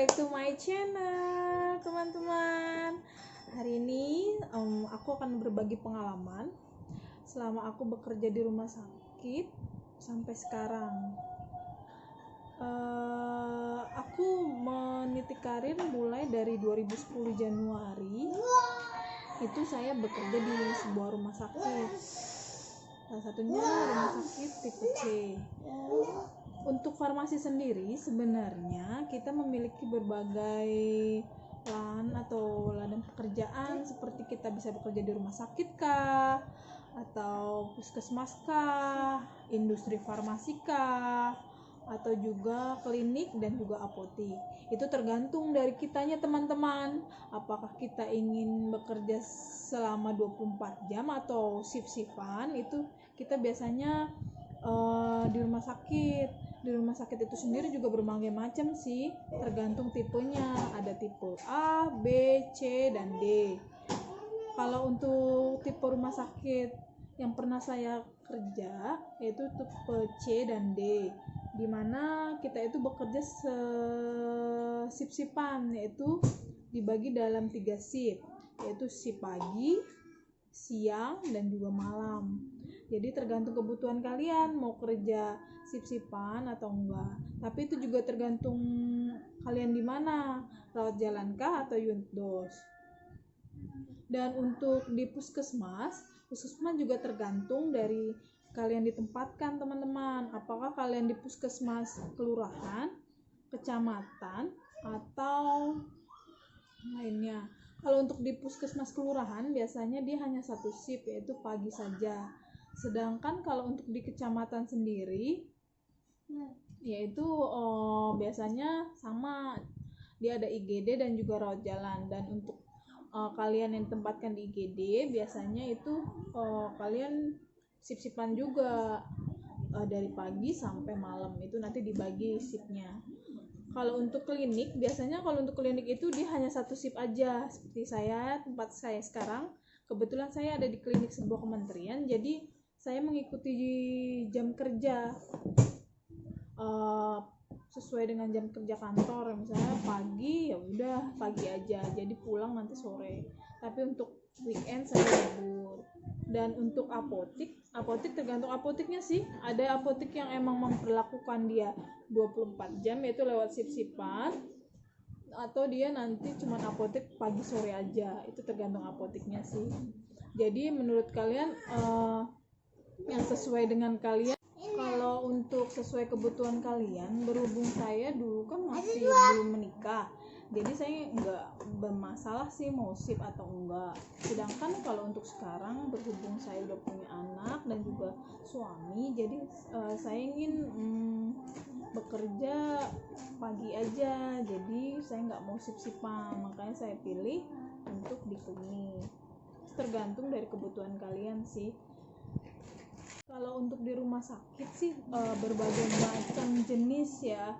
back to my channel, teman-teman. Hari ini aku akan berbagi pengalaman selama aku bekerja di rumah sakit sampai sekarang. Aku meniti karir mulai dari 2010 Januari. Itu saya bekerja di sebuah rumah sakit. Salah satunya rumah sakit tipe C. Untuk farmasi sendiri sebenarnya kita memiliki berbagai ladang pekerjaan, seperti kita bisa bekerja di rumah sakit kah, atau puskesmas kah, industri farmasi kah, atau juga klinik dan juga apotik. Itu tergantung dari kitanya, teman-teman. Apakah kita ingin bekerja selama 24 jam atau shift-shiftan, itu kita biasanya di rumah sakit. Di rumah sakit itu sendiri juga berbagai macam sih, tergantung tipenya. Ada tipe A, B, C, dan D. Kalau untuk tipe rumah sakit yang pernah saya kerja yaitu tipe C dan D, dimana kita itu bekerja shift-shiftan, yaitu dibagi dalam 3 shift, yaitu shift pagi, siang, dan juga malam. Jadi tergantung kebutuhan kalian mau kerja shift-shiftan atau enggak. Tapi itu juga tergantung kalian di mana, rawat jalan kah atau unit dos. Dan untuk di puskesmas juga tergantung dari kalian ditempatkan, teman-teman. Apakah kalian di puskesmas kelurahan, kecamatan, atau lainnya. Kalau untuk di puskesmas kelurahan biasanya dia hanya satu shift, yaitu pagi saja. Sedangkan kalau untuk di kecamatan sendiri yaitu biasanya sama, dia ada IGD dan juga rawat jalan. Dan untuk kalian yang ditempatkan di IGD biasanya itu kalian shift-shiftan juga, dari pagi sampai malam, itu nanti dibagi shiftnya. Kalau untuk klinik biasanya, kalau untuk klinik itu dia hanya satu shift aja. Seperti tempat saya sekarang, kebetulan saya ada di klinik sebuah kementerian, jadi saya mengikuti jam kerja sesuai dengan jam kerja kantor. Misalnya pagi, ya udah pagi aja, jadi pulang nanti sore. Tapi untuk weekend saya libur. Dan untuk apotik tergantung apotiknya sih. Ada apotik yang emang memperlakukan dia 24 jam, yaitu lewat shift-shiftan, atau dia nanti cuma apotik pagi sore aja. Itu tergantung apotiknya sih. Jadi menurut kalian yang sesuai dengan kalian. Kalau untuk sesuai kebutuhan kalian, berhubung saya dulu kan masih belum menikah, jadi saya nggak bermasalah sih mau shift atau enggak. Sedangkan kalau untuk sekarang, berhubung saya udah punya anak dan juga suami, jadi saya ingin bekerja pagi aja, jadi saya nggak mau shift-shiftan. Makanya saya pilih untuk di klinik. Tergantung dari kebutuhan kalian sih. Kalau untuk di rumah sakit sih berbagai macam jenis ya,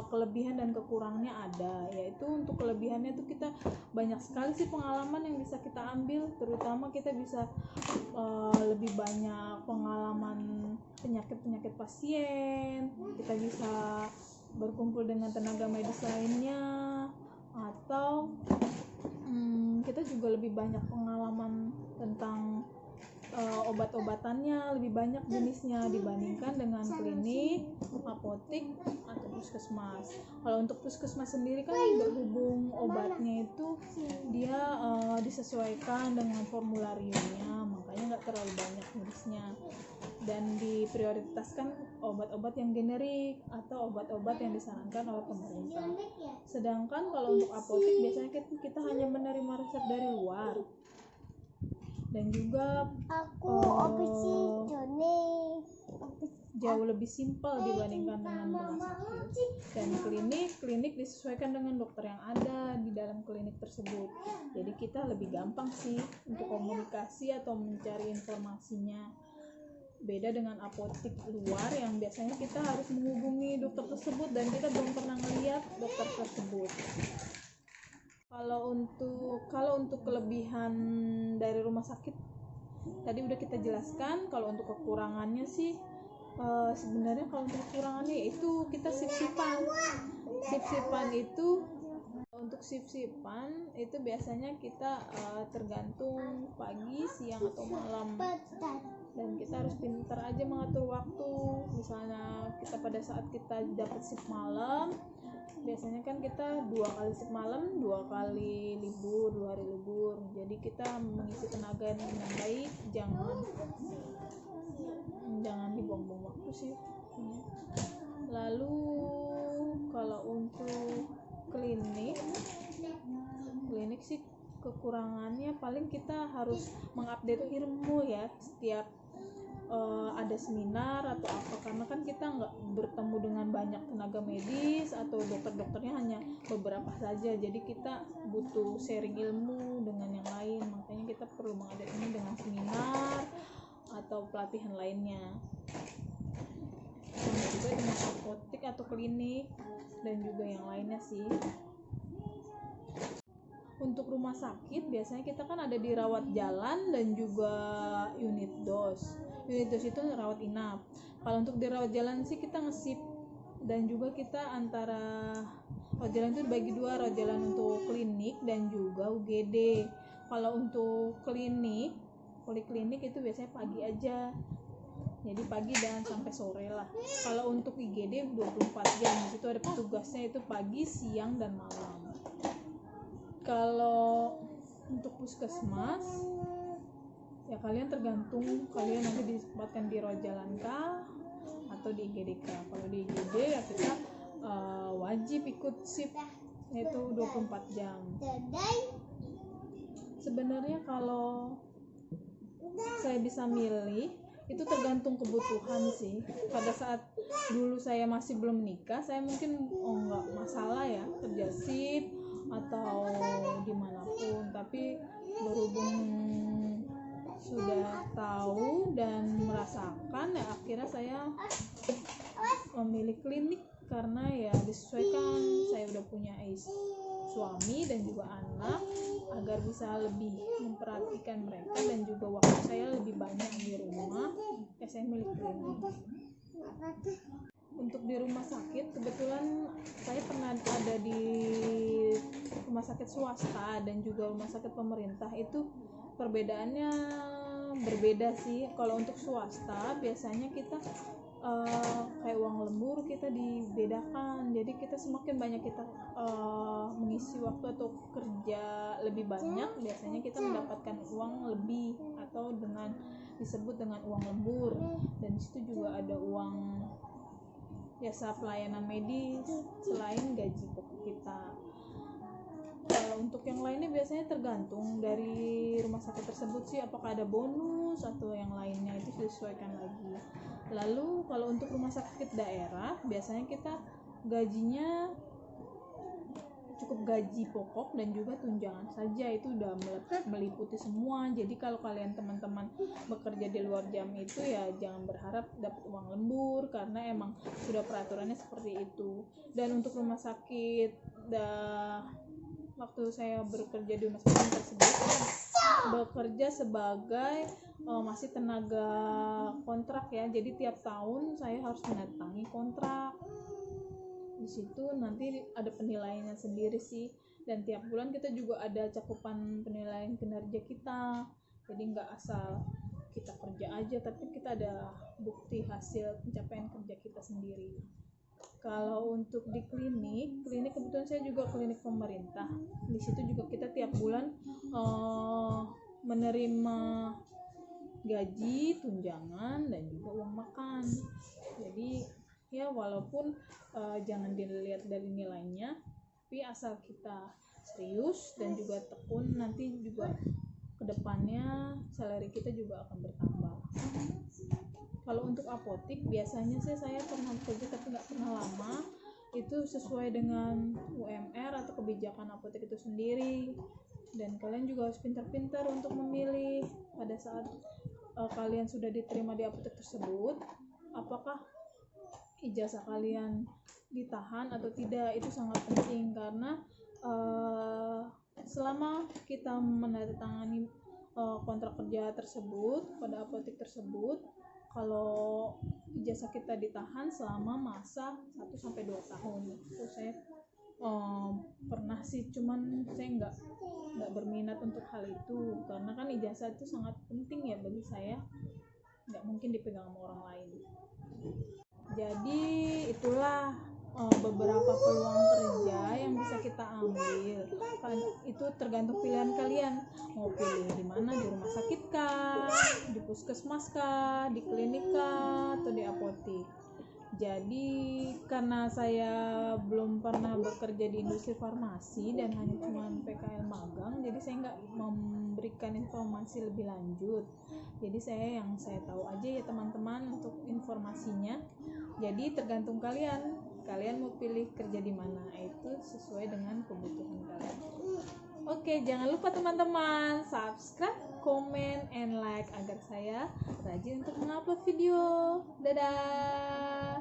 kelebihan dan kekurangannya ada. Yaitu untuk kelebihannya itu kita banyak sekali sih pengalaman yang bisa kita ambil, terutama kita bisa lebih banyak pengalaman penyakit pasien, kita bisa berkumpul dengan tenaga medis lainnya, atau kita juga lebih banyak pengalaman tentang obat-obatannya, lebih banyak jenisnya dibandingkan dengan klinik, apotik, atau puskesmas. Kalau untuk puskesmas sendiri kan berhubung obatnya itu dia disesuaikan dengan formulariumnya, makanya nggak terlalu banyak jenisnya, dan diprioritaskan obat-obat yang generik atau obat-obat yang disarankan oleh pemerintah. Sedangkan kalau untuk apotik biasanya kita hanya menerima resep dari luar, dan juga jauh lebih simpel dibandingkan dengan rumah sakit. Dan klinik disesuaikan dengan dokter yang ada di dalam klinik tersebut, jadi kita lebih gampang sih untuk komunikasi atau mencari informasinya. Beda dengan apotik luar yang biasanya kita harus menghubungi dokter tersebut dan kita belum pernah melihat dokter tersebut. Kalau untuk kelebihan dari rumah sakit tadi udah kita jelaskan. Kalau untuk kekurangannya sih sebenarnya kalau untuk kekurangannya itu kita shift-shiftan itu Untuk sip-sipan itu biasanya kita tergantung pagi, siang atau malam, dan kita harus pintar aja mengatur waktu. Misalnya kita pada saat kita dapat sip malam, biasanya kan kita 2 kali sip malam, 2 kali libur, 2 hari libur. Jadi kita mengisi tenaga dengan baik, jangan dibuang-buang waktu sih. Lalu kalau untuk klinik sih kekurangannya paling kita harus mengupdate ilmu ya setiap ada seminar atau apa, karena kan kita nggak bertemu dengan banyak tenaga medis atau dokter-dokternya hanya beberapa saja, jadi kita butuh sharing ilmu dengan yang lain, makanya kita perlu mengupdate ini dengan seminar atau pelatihan lainnya. Sama juga dengan apotek atau klinik dan juga yang lainnya sih. Untuk rumah sakit biasanya kita kan ada di rawat jalan dan juga unit dos. Unit dos itu rawat inap. Kalau untuk di rawat jalan sih kita ngesip, dan juga kita antara rawat jalan itu dibagi 2, rawat jalan untuk klinik dan juga UGD. Kalau untuk poliklinik itu biasanya pagi aja, jadi pagi dan sampai sore lah. Kalau untuk IGD 24 jam, di situ ada petugasnya, itu pagi, siang, dan malam. Kalau untuk puskesmas ya kalian tergantung kalian nanti ditempatkan di rawat jalan kah atau di IGD kah. Kalau di IGD ya kita wajib ikut sip, yaitu 24 jam. Sebenarnya kalau saya bisa milih itu tergantung kebutuhan sih. Pada saat dulu saya masih belum nikah, saya mungkin nggak masalah ya kerja sip atau dimanapun, tapi berhubung sudah tahu dan merasakan ya akhirnya saya memilih klinik, karena ya disesuaikan, saya udah punya suami dan juga anak, agar bisa lebih memperhatikan mereka dan juga waktu saya lebih banyak di rumah, saya milih klinik. Untuk di rumah sakit, kebetulan saya pernah ada di rumah sakit swasta dan juga rumah sakit pemerintah, itu perbedaannya berbeda sih. Kalau untuk swasta biasanya kita kayak uang lembur kita dibedakan, jadi kita semakin banyak kita mengisi waktu atau kerja lebih banyak, biasanya kita mendapatkan uang lebih atau disebut dengan uang lembur, dan disitu juga ada uang jasa pelayanan medis selain gaji pokok kita. Kalau untuk yang lainnya biasanya tergantung dari rumah sakit tersebut sih, apakah ada bonus atau yang lainnya, itu disesuaikan lagi. Lalu kalau untuk rumah sakit daerah biasanya kita gajinya cukup gaji pokok dan juga tunjangan saja, itu udah meliputi semua. Jadi kalau kalian teman-teman bekerja di luar jam itu ya jangan berharap dapat uang lembur, karena emang sudah peraturannya seperti itu. Dan untuk rumah sakit waktu saya bekerja di rumah sakit tersebut, bekerja sebagai masih tenaga kontrak ya, jadi tiap tahun saya harus mendatangi kontrak. Di situ nanti ada penilaiannya sendiri sih, dan tiap bulan kita juga ada cakupan penilaian kinerja kita, jadi nggak asal kita kerja aja, tapi kita ada bukti hasil pencapaian kerja kita sendiri. Kalau untuk di klinik kebetulan saya juga klinik pemerintah, di situ juga kita tiap bulan menerima gaji, tunjangan, dan juga uang makan. Jadi ya walaupun jangan dilihat dari nilainya, tapi asal kita serius dan juga tekun, nanti juga kedepannya salary kita juga akan bertambah. Kalau untuk apotek biasanya sih saya pernah kerja tapi nggak pernah lama, itu sesuai dengan UMR atau kebijakan apotek itu sendiri, dan kalian juga harus pintar-pintar untuk memilih pada saat kalian sudah diterima di apotek tersebut, apakah ijazah kalian ditahan atau tidak. Itu sangat penting, karena selama kita menandatangani kontrak kerja tersebut pada apotek tersebut, kalau ijazah kita ditahan selama masa 1-2 tahun, itu saya Pernah sih, cuman saya nggak berminat untuk hal itu karena kan ijazah itu sangat penting ya bagi saya, nggak mungkin dipegang sama orang lain. Jadi itulah beberapa peluang kerja yang bisa kita ambil. Kan itu tergantung pilihan kalian, mau pilih di mana, di rumah sakit kah, di puskesmas kah, di klinik kah, atau di apotik. Jadi karena saya belum pernah bekerja di industri farmasi dan hanya cuma PKL magang, jadi saya nggak memberikan informasi lebih lanjut. Jadi yang saya tahu aja ya teman-teman untuk informasinya. Jadi tergantung kalian mau pilih kerja di mana, itu sesuai dengan kebutuhan kalian. Oke, jangan lupa teman-teman subscribe, comment, and like agar saya rajin untuk mengupload video. Dadah.